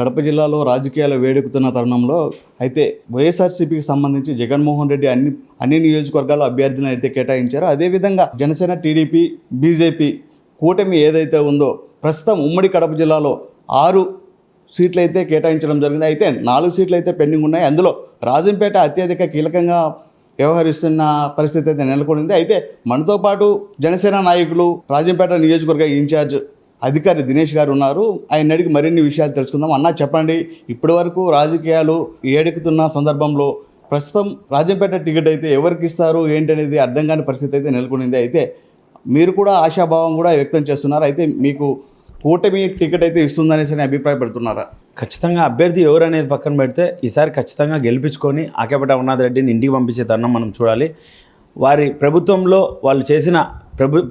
కడప జిల్లాలో రాజకీయాలు వేడెక్కుతున్న తరుణంలో అయితే వైఎస్ఆర్సీపీకి సంబంధించి జగన్మోహన్ రెడ్డి అన్ని నియోజకవర్గాల్లో అభ్యర్థులను అయితే కేటాయించారో అదేవిధంగా జనసేన, టీడీపీ, బీజేపీ కూటమి ఏదైతే ఉందో ప్రస్తుతం ఉమ్మడి కడప జిల్లాలో 6 సీట్లు అయితే కేటాయించడం జరిగింది. అయితే 4 సీట్లు అయితే పెండింగ్ ఉన్నాయి. అందులో రాజంపేట అత్యధిక కీలకంగా వ్యవహరిస్తున్న పరిస్థితి అయితే నెలకొంది. అయితే మనతో పాటు జనసేన నాయకులు రాజంపేట నియోజకవర్గ ఇన్ఛార్జ్ అధికారి దినేష్ గారు ఉన్నారు. ఆయన అడిగి మరిన్ని విషయాలు తెలుసుకుందాం. అన్న, చెప్పండి, ఇప్పటి వరకు రాజకీయాలు ఏడెక్కుతున్న సందర్భంలో ప్రస్తుతం రాజంపేట టికెట్ అయితే ఎవరికి ఇస్తారు ఏంటనేది అర్థం కాని పరిస్థితి అయితే నెలకొనింది. అయితే మీరు కూడా ఆశాభావం కూడా వ్యక్తం చేస్తున్నారు. అయితే మీకు కూటమి టికెట్ అయితే ఇస్తుందనేసి అభిప్రాయపడుతున్నారా? ఖచ్చితంగా అభ్యర్థి ఎవరు అనేది పక్కన పెడితే ఈసారి ఖచ్చితంగా గెలిపించుకొని ఆకేపట అమర్నాథ్ రెడ్డిని ఇంటికి పంపించే తరుణం మనం చూడాలి. వారి ప్రభుత్వంలో వాళ్ళు చేసిన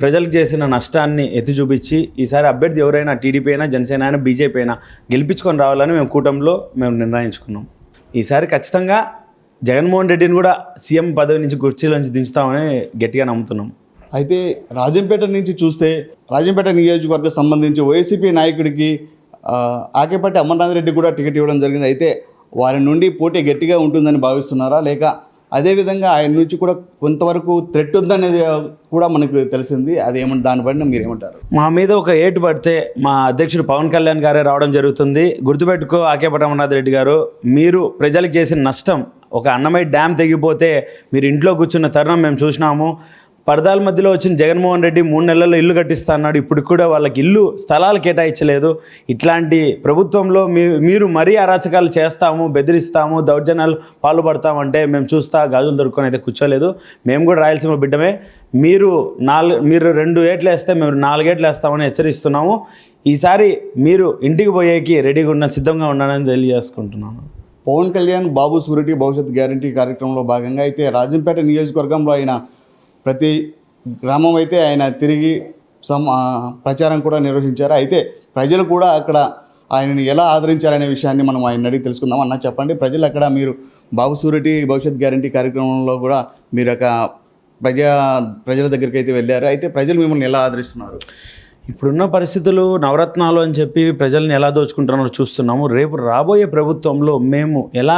ప్రజలకు చేసిన నష్టాన్ని ఎత్తి చూపించి ఈసారి అభ్యర్థి ఎవరైనా టీడీపీ అయినా, జనసేన అయినా, బీజేపీ అయినా గెలిపించుకొని రావాలని మేము కూటమిలో నిర్ణయించుకున్నాం. ఈసారి ఖచ్చితంగా జగన్మోహన్ రెడ్డిని కూడా సీఎం పదవి నుంచి కుర్చీలోంచి దించుతామని గట్టిగా నమ్ముతున్నాం. అయితే రాజంపేట నుంచి చూస్తే రాజంపేట నియోజకవర్గం సంబంధించి వైసీపీ నాయకుడికి ఆకేపట్టి అమర్నాథ్ రెడ్డి కూడా టికెట్ ఇవ్వడం జరిగింది. అయితే వారి నుండి పోటీ గట్టిగా ఉంటుందని భావిస్తున్నారా, లేక అదేవిధంగా ఆయన నుంచి కూడా కొంతవరకు థ్రెట్ ఉందనేది కూడా మనకు తెలిసింది, అదేమంటే దానిపైన మీరు ఏమంటారు? మా మీద ఒక ఏటు పడితే మా అధ్యక్షుడు పవన్ కళ్యాణ్ గారే రావడం జరుగుతుంది. గుర్తుపెట్టుకో ఆకేపట అమర్నాథ్ రెడ్డి గారు, మీరు ప్రజలకు చేసిన నష్టం, ఒక అన్నమయ్య డ్యామ్ తెగిపోతే మీరు ఇంట్లో కూర్చున్న తరుణం మేము చూసినాము. పరదాల మధ్యలో వచ్చిన జగన్మోహన్ రెడ్డి 3 నెలల్లో ఇల్లు కట్టిస్తా అన్నాడు. ఇప్పుడు కూడా వాళ్ళకి స్థలాలు కేటాయించలేదు. ఇట్లాంటి ప్రభుత్వంలో మీరు మరీ అరాచకాలు చేస్తాము, బెదిరిస్తాము, దౌర్జన్యాలు పాల్పడతామంటే మేము చూస్తా గాజులు దొరుకుని అయితే కూర్చోలేదు. మేము కూడా రాయలసీమ బిడ్డమే. మీరు 2 ఏట్లు వేస్తే మేము 4 ఏట్లు వేస్తామని హెచ్చరిస్తున్నాము. ఈసారి మీరు ఇంటికి పోయేకి రెడీగా ఉన్న సిద్ధంగా ఉన్నానని తెలియజేసుకుంటున్నాను. పవన్ కళ్యాణ్ బాబు షూరిటీ భవిష్యత్ గ్యారంటీ కార్యక్రమంలో భాగంగా అయితే రాజంపేట నియోజకవర్గంలో ఆయన ప్రతి గ్రామం అయితే ఆయన తిరిగి ప్రచారం కూడా నిర్వహించారు. అయితే ప్రజలు కూడా అక్కడ ఆయనని ఎలా ఆదరించారనే విషయాన్ని మనం ఆయన అడిగి తెలుసుకుందాం. అన్న, చెప్పండి, ప్రజలు అక్కడ మీరు బాబు షూరిటీ భవిష్యత్ గ్యారంటీ కార్యక్రమంలో కూడా మీరు ఒక ప్రజల దగ్గరికి అయితే వెళ్ళారు. అయితే ప్రజలు మిమ్మల్ని ఎలా ఆదరిస్తున్నారు? ఇప్పుడున్న పరిస్థితులు నవరత్నాలు అని చెప్పి ప్రజల్ని ఎలా దోచుకుంటున్నారో చూస్తున్నాము. రేపు రాబోయే ప్రభుత్వంలో మేము ఎలా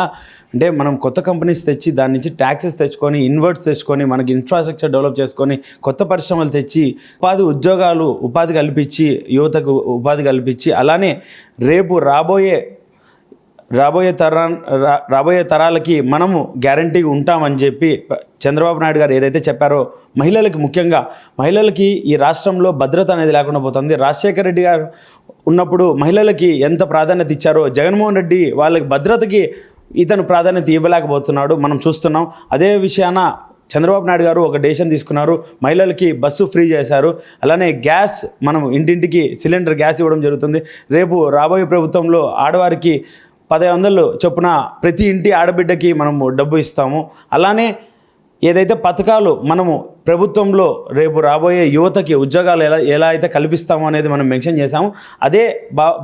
అంటే మనం కొత్త కంపెనీస్ తెచ్చి దాని నుంచి ట్యాక్సెస్ తెచ్చుకొని, ఇన్వర్ట్స్ తెచ్చుకొని, మనకి ఇన్ఫ్రాస్ట్రక్చర్ డెవలప్ చేసుకొని, కొత్త పరిశ్రమలు తెచ్చి ఉపాధి కల్పించి, యువతకు ఉపాధి కల్పించి, అలానే రేపు రాబోయే తరాలకి మనము గ్యారంటీగా ఉంటామని చెప్పి చంద్రబాబు నాయుడు గారు ఏదైతే చెప్పారో, ముఖ్యంగా మహిళలకి ఈ రాష్ట్రంలో భద్రత అనేది లేకుండా పోతుంది. రాజశేఖర రెడ్డి గారు ఉన్నప్పుడు మహిళలకి ఎంత ప్రాధాన్యత ఇచ్చారో, జగన్మోహన్ రెడ్డి వాళ్ళకి భద్రతకి ఇతను ప్రాధాన్యత ఇవ్వలేకపోతున్నాడు, మనం చూస్తున్నాం. అదే విషయాన చంద్రబాబు నాయుడు గారు ఒక డెసిషన్ తీసుకున్నారు. మహిళలకి బస్సు ఫ్రీ చేశారు. అలానే గ్యాస్, మనం ఇంటింటికి సిలిండర్ గ్యాస్ ఇవ్వడం జరుగుతుంది. రేపు రాబోయే ప్రభుత్వంలో ఆడవారికి 1500 చొప్పున ప్రతి ఇంటి ఆడబిడ్డకి మనము డబ్బు ఇస్తాము. అలానే ఏదైతే పథకాలు మనము ప్రభుత్వంలో రేపు రాబోయే యువతకి ఉద్యోగాలు ఎలా అయితే కల్పిస్తామో అనేది మనం మెన్షన్ చేశాము. అదే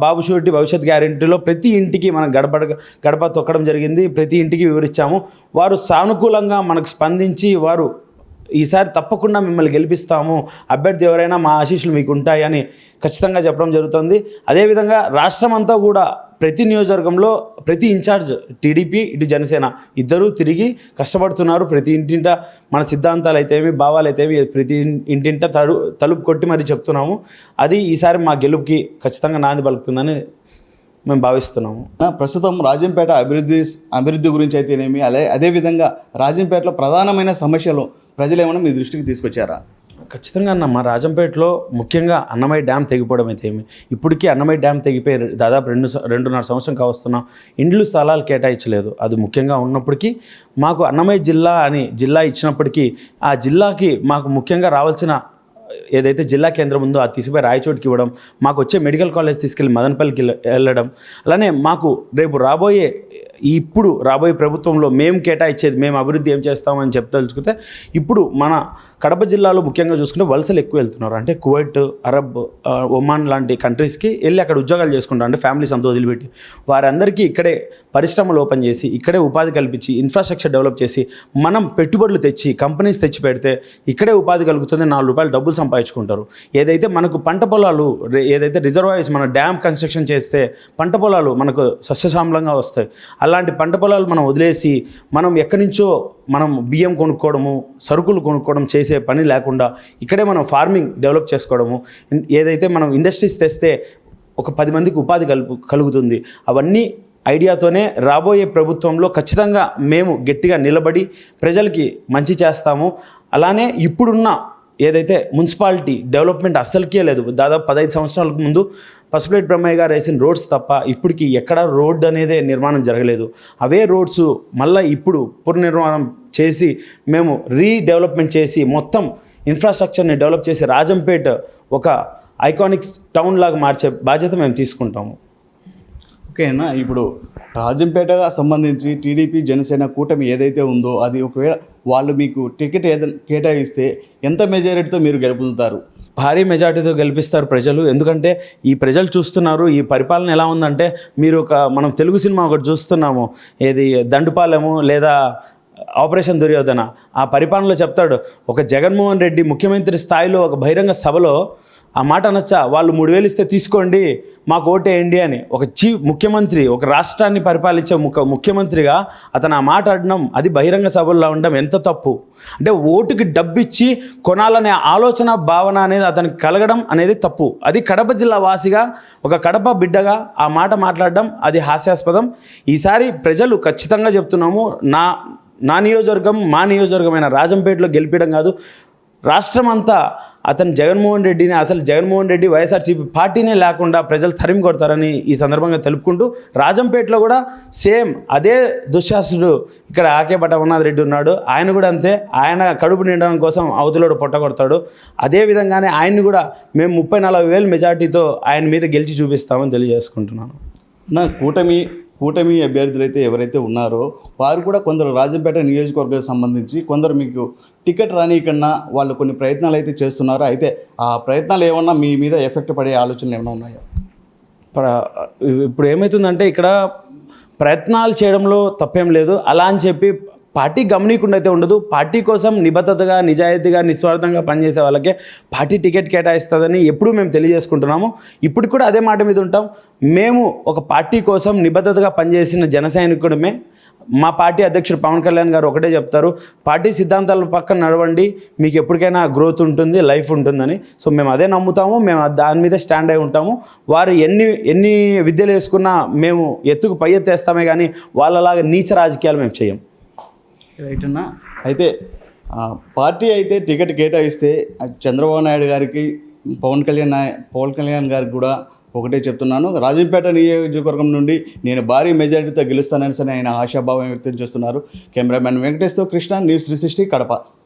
బాబు షూరిటీ భవిష్యత్ గ్యారెంటీలో ప్రతి ఇంటికి మనం గడప తొక్కడం జరిగింది. ప్రతి ఇంటికి వివరించాము. వారు సానుకూలంగా మనకు స్పందించి వారు ఈసారి తప్పకుండా మిమ్మల్ని గెలిపిస్తాము, అభ్యర్థి ఎవరైనా మా ఆశీస్సులు మీకు ఉంటాయని ఖచ్చితంగా చెప్పడం జరుగుతుంది. అదేవిధంగా రాష్ట్రం అంతా కూడా ప్రతి నియోజకవర్గంలో ప్రతి ఇన్ఛార్జ్ టీడీపీ, ఇటు జనసేన ఇద్దరూ తిరిగి కష్టపడుతున్నారు. ప్రతి ఇంటింట మన సిద్ధాంతాలు అయితేమి, భావాలు అయితేమి ప్రతి ఇంటింట తలుపు కొట్టి మరీ చెప్తున్నాము. అది ఈసారి మా గెలుపుకి ఖచ్చితంగా నాంది పలుకుతుందని మేము భావిస్తున్నాము. ప్రస్తుతం రాజంపేట అభివృద్ధి గురించి అయితేనేమి, అదేవిధంగా రాజంపేటలో ప్రధానమైన సమస్యలు ప్రజలు ఏమైనా మీ దృష్టికి తీసుకొచ్చారా? ఖచ్చితంగా అన్న, మా రాజంపేటలో ముఖ్యంగా అన్నమయ్య డ్యామ్ తెగిపోవడం అయితే ఇప్పటికీ అన్నమయ్య డ్యామ్ తెగిపోయి దాదాపు 2.5 సంవత్సరం కావస్తున్నాం. ఇండ్లు స్థలాలు కేటాయించలేదు. అది ముఖ్యంగా ఉన్నప్పటికీ మాకు అన్నమయ్య జిల్లా ఇచ్చినప్పటికీ ఆ జిల్లాకి మాకు ముఖ్యంగా రావాల్సిన ఏదైతే జిల్లా కేంద్రం ఉందో అది తీసుకుపోయి రాయచోటికి ఇవ్వడం, మాకు వచ్చే మెడికల్ కాలేజ్ తీసుకెళ్ళి మదనపల్లికి వెళ్ళడం, అలానే మాకు రేపు రాబోయే ఇప్పుడు రాబోయే ప్రభుత్వంలో మేము కేటాయించేది, మేము అభివృద్ధి ఏం చేస్తామని చెప్పదలుచుకుంటే, ఇప్పుడు మన కడప జిల్లాలో ముఖ్యంగా చూసుకుంటే వలసలు ఎక్కువ వెళ్తున్నారు. అంటే కువైట్, అరబ్, ఒమాన్ లాంటి కంట్రీస్కి వెళ్ళి అక్కడ ఉద్యోగాలు చేసుకుంటారు. అంటే ఫ్యామిలీస్ అంతా వదిలిపెట్టి వారందరికీ ఇక్కడే పరిశ్రమలు ఓపెన్ చేసి, ఇక్కడే ఉపాధి కల్పించి, ఇన్ఫ్రాస్ట్రక్చర్ డెవలప్ చేసి, మనం పెట్టుబడులు తెచ్చి, కంపెనీస్ తెచ్చి పెడితే ఇక్కడే ఉపాధి కలుగుతుంది. ₹4 డబ్బులు సంపాదించుకుంటారు. ఏదైతే మనకు పంట పొలాలు, ఏదైతే రిజర్వాయర్స్, మన డ్యామ్ కన్స్ట్రక్షన్ చేస్తే పంట పొలాలు మనకు సస్యశ్యామలంగా వస్తాయి. అలాంటి పంట పొలాలు మనం వదిలేసి మనం ఎక్కడి నుంచో మనం బియ్యం కొనుక్కోవడము, సరుకులు కొనుక్కోవడం చేసే పని లేకుండా ఇక్కడే మనం ఫార్మింగ్ డెవలప్ చేసుకోవడము, ఏదైతే మనం ఇండస్ట్రీస్ తెస్తే ఒక 10 మందికి ఉపాధి కలుగుతుంది. అవన్నీ ఐడియాతోనే రాబోయే ప్రభుత్వంలో ఖచ్చితంగా మేము గట్టిగా నిలబడి ప్రజలకి మంచి చేస్తాము. అలానే ఇప్పుడున్న ఏదైతే మున్సిపాలిటీ డెవలప్మెంట్ అస్సలకే లేదు. దాదాపు 15 సంవత్సరాలకు ముందు పసుపులేటి బ్రహ్మయ్య గారు వేసిన రోడ్స్ తప్ప ఇప్పటికి ఎక్కడ రోడ్ అనేదే నిర్మాణం జరగలేదు. అవే రోడ్స్ మళ్ళీ ఇప్పుడు పునర్నిర్మాణం చేసి మేము రీడెవలప్మెంట్ చేసి మొత్తం ఇన్ఫ్రాస్ట్రక్చర్ని డెవలప్ చేసి రాజంపేట ఒక ఐకానిక్ టౌన్ లాగా మార్చే బాధ్యత మేము తీసుకుంటాము. ఓకేనా, ఇప్పుడు రాజంపేటగా సంబంధించి టీడీపీ జనసేన కూటమి ఏదైతే ఉందో అది ఒకవేళ వాళ్ళు మీకు టికెట్ ఏదైనా కేటాయిస్తే ఎంత మెజారిటీతో మీరు గెలుపుతారు? భారీ మెజార్టీతో గెలిపిస్తారు ప్రజలు. ఎందుకంటే ఈ ప్రజలు చూస్తున్నారు ఈ పరిపాలన ఎలా ఉందంటే, మీరు మనం తెలుగు సినిమా ఒకటి చూస్తున్నాము, ఏది దండుపాలెము లేదా ఆపరేషన్ దుర్యోధన. ఆ పరిపాలనలో చెప్తాడు, ఒక జగన్మోహన్ రెడ్డి ముఖ్యమంత్రి స్థాయిలో ఒక బహిరంగ సభలో ఆ మాట అనొచ్చా, వాళ్ళు 3,000 ఇస్తే తీసుకోండి, మాకు ఓటేయండి అని. ఒక ముఖ్యమంత్రి, ఒక రాష్ట్రాన్ని పరిపాలించే ముఖ్యమంత్రిగా అతను ఆ మాట అనడం, అది బహిరంగ సభల్లో ఉండడం ఎంత తప్పు. అంటే ఓటుకి డబ్బిచ్చి కొనాలనే ఆలోచన, భావన అనేది అతనికి కలగడం అనేది తప్పు. అది కడప జిల్లా వాసిగా, ఒక కడప బిడ్డగా ఆ మాట మాట్లాడడం అది హాస్యాస్పదం. ఈసారి ప్రజలు ఖచ్చితంగా చెప్తున్నాము, నా నియోజకవర్గం, మా నియోజకవర్గమైన రాజంపేటలో గెలిపించడం కాదు, రాష్ట్రం అంతా అతను జగన్మోహన్ రెడ్డిని, అసలు జగన్మోహన్ రెడ్డి వైఎస్ఆర్సీపీ పార్టీనే లేకుండా ప్రజలు తరిమి కొడతారని ఈ సందర్భంగా తెలుపుకుంటూ, రాజంపేటలో కూడా సేమ్ అదే దుశ్శాసుడు ఇక్కడ ఆకే పట్టమన్నాథ్ రెడ్డి ఉన్నాడు. ఆయన కూడా అంతే, ఆయన కడుపు నిండడం కోసం అవతలోడు పొట్ట కొడతాడు. అదేవిధంగానే ఆయన్ని కూడా మేము 30-40 వేల మెజార్టీతో ఆయన మీద గెలిచి చూపిస్తామని తెలియజేసుకుంటున్నాను. నా కూటమి అభ్యర్థులు అయితే ఎవరైతే ఉన్నారో వారు కూడా కొందరు రాజంపేట నియోజకవర్గానికి సంబంధించి కొందరు మీకు టికెట్ రానికన్నా వాళ్ళు కొన్ని ప్రయత్నాలు అయితే చేస్తున్నారు. అయితే ఆ ప్రయత్నాలు ఏమన్నా మీ మీద ఎఫెక్ట్ పడే ఆలోచనలు ఏమైనా ఉన్నాయా? ఇప్పుడు ఏమవుతుందంటే, ఇక్కడ ప్రయత్నాలు చేయడంలో తప్పేం లేదు. అలా అని చెప్పి పార్టీ గమనీయకుండా అయితే ఉండదు. పార్టీ కోసం నిబద్ధతగా, నిజాయితీగా, నిస్వార్థంగా పనిచేసే వాళ్ళకే పార్టీ టికెట్ కేటాయిస్తుందని ఎప్పుడూ మేము తెలియజేసుకుంటున్నాము. ఇప్పుడు కూడా అదే మాట మీద ఉంటాం. మేము ఒక పార్టీ కోసం నిబద్ధతగా పనిచేసిన జన సైనికుడమే. మా పార్టీ అధ్యక్షుడు పవన్ కళ్యాణ్ గారు ఒకటే చెప్తారు, పార్టీ సిద్ధాంతాల పక్కన నడవండి, మీకు ఎప్పటికైనా గ్రోత్ ఉంటుంది, లైఫ్ ఉంటుందని. సో మేము అదే నమ్ముతాము, మేము దాని మీద స్టాండ్ అయి ఉంటాము. వారు ఎన్ని విద్యలు వేసుకున్నా మేము ఎత్తుకు పై ఎత్తేస్తామే కానీ వాళ్ళలాగా నీచ రాజకీయాలు మేము చేయం. రైట్ అన్న. అయితే పార్టీ అయితే టికెట్ కేటాయిస్తే చంద్రబాబు నాయుడు గారికి, పవన్ కళ్యాణ్ గారికి కూడా ఒకటే చెప్తున్నాను, రాజంపేట నియోజకవర్గం నుండి నేను భారీ మెజారిటీతో గెలుస్తానని ఆయన ఆశాభావం వ్యక్తం చేస్తున్నారు. కెమెరామెన్ వెంకటేష్తో కృష్ణ, న్యూస్ 360 కడప.